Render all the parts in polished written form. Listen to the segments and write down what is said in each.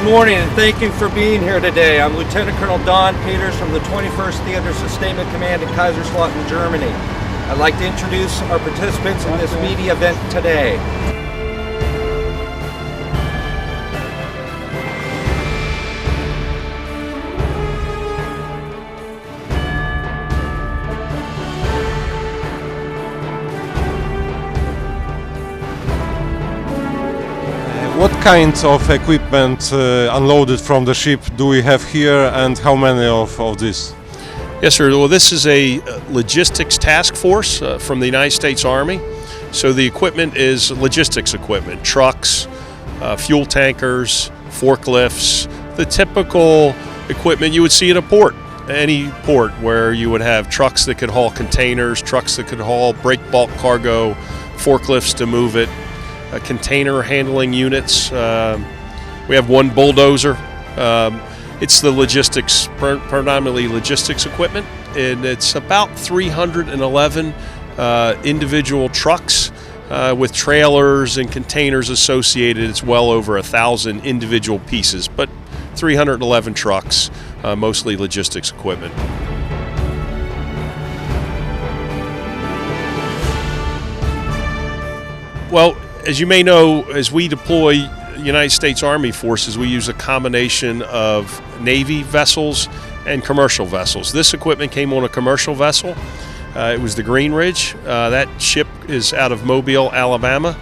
morning and thank you for being here today. I'm Lieutenant Colonel Don Peters from the 21st Theater Sustainment Command in Kaiserslautern, Germany. I'd like to introduce our participants in this media event today. What kinds of equipment unloaded from the ship do we have here, and how many of this? Yes, sir. Well, this is a logistics task force from the United States Army. So the equipment is logistics equipment, trucks, fuel tankers, forklifts, the typical equipment you would see at a port, any port where you would have trucks that could haul containers, trucks that could haul break bulk cargo, forklifts to move it, container handling units. We have one bulldozer. It's the logistics, predominantly logistics equipment, and it's about 311 individual trucks with trailers and containers associated. It's well over 1,000 individual pieces, but 311 trucks, mostly logistics equipment. Well, as you may know, as we deploy United States Army forces, we use a combination of Navy vessels and commercial vessels. This equipment came on a commercial vessel. It was the Green Ridge. That ship is out of Mobile, Alabama,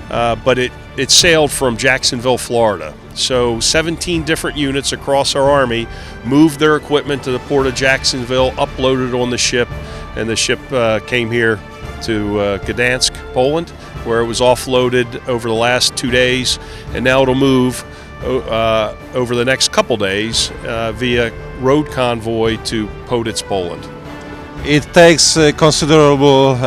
but it sailed from Jacksonville, Florida. So 17 different units across our Army moved their equipment to the port of Jacksonville, uploaded on the ship, and the ship came here to Gdańsk, Poland, where it was offloaded over the last 2 days, and now it'll move over the next couple days via road convoy to Porcie, Poland. It takes a considerable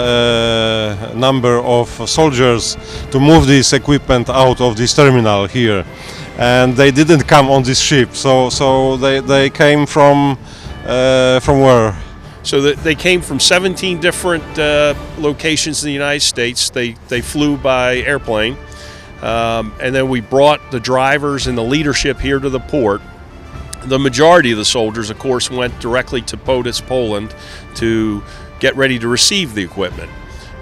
number of soldiers to move this equipment out of this terminal here, and they didn't come on this ship, so they came from where? So they came from 17 different locations in the United States. They flew by airplane, and then we brought the drivers and the leadership here to the port. The majority of the soldiers, of course, went directly to Porcie, Poland to get ready to receive the equipment.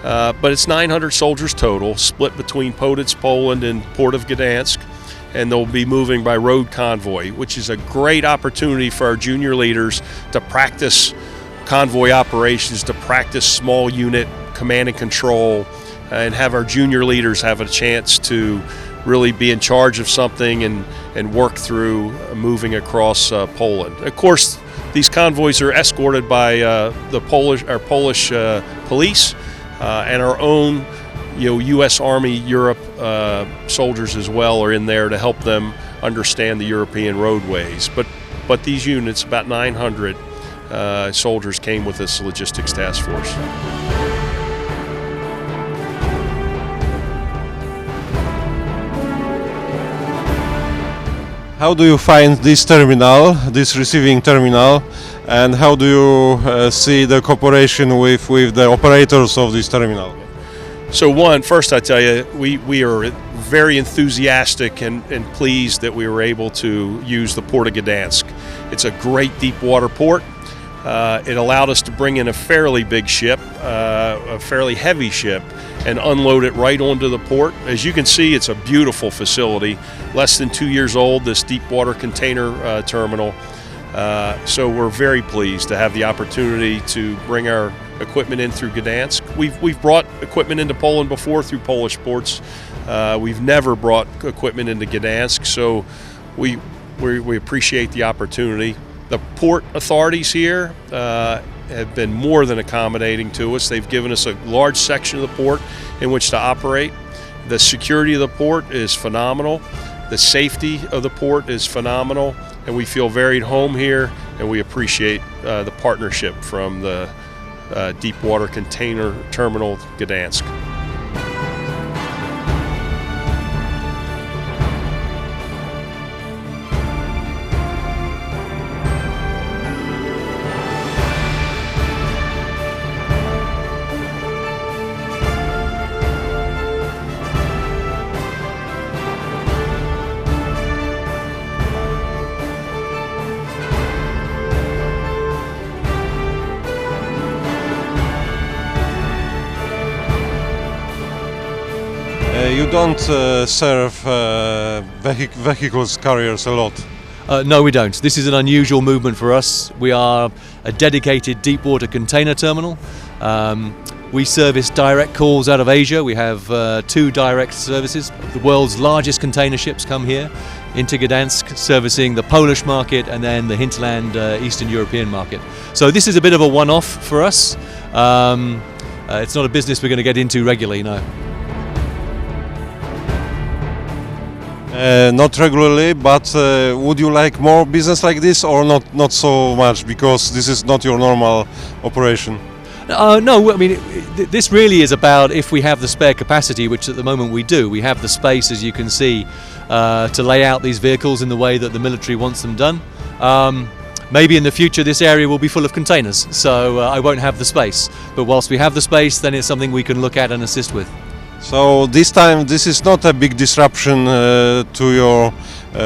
But it's 900 soldiers total, split between Porcie, Poland and Port of Gdańsk, and they'll be moving by road convoy, which is a great opportunity for our junior leaders to practice convoy operations, to practice small unit command and control, and have our junior leaders have a chance to really be in charge of something and work through moving across Poland. Of course, these convoys are escorted by the Polish police and our own, U.S. Army Europe soldiers as well are in there to help them understand the European roadways. But these units, about 900 soldiers, came with this logistics task force. How do you find this terminal, this receiving terminal, and how do you see the cooperation with the operators of this terminal? So first I tell you, we are very enthusiastic and pleased that we were able to use the Port of Gdańsk. It's a great deep water port. It allowed us to bring in a fairly big ship, a fairly heavy ship, and unload it right onto the port. As you can see, it's a beautiful facility, less than 2 years old, this deep water container terminal. So we're very pleased to have the opportunity to bring our equipment in through Gdańsk. We've brought equipment into Poland before through Polish ports. We've never brought equipment into Gdańsk, so we appreciate the opportunity. The port authorities here have been more than accommodating to us. They've given us a large section of the port in which to operate. The security of the port is phenomenal. The safety of the port is phenomenal, and we feel very at home here, and we appreciate the partnership from the Deep Water Container Terminal Gdańsk. You don't serve vehicles carriers a lot. No, we don't. This is an unusual movement for us. We are a dedicated deep water container terminal. We service direct calls out of Asia. We have 2 direct services. The world's largest container ships come here into Gdańsk, servicing the Polish market and then the hinterland Eastern European market. So this is a bit of a one-off for us. It's not a business we're going to get into regularly, no. Not regularly, but would you like more business like this, or not so much, because this is not your normal operation? No, I mean, this really is about if we have the spare capacity, which at the moment we do. We have the space, as you can see, to lay out these vehicles in the way that the military wants them done. Maybe in the future this area will be full of containers, so I won't have the space. But whilst we have the space, then it's something we can look at and assist with. So this time this is not a big disruption to your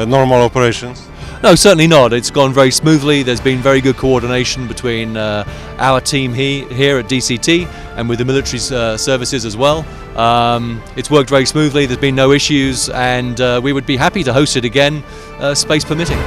normal operations? No, certainly not. It's gone very smoothly. There's been very good coordination between our team here at DCT and with the military services as well. It's worked very smoothly. There's been no issues, and we would be happy to host it again, space permitting.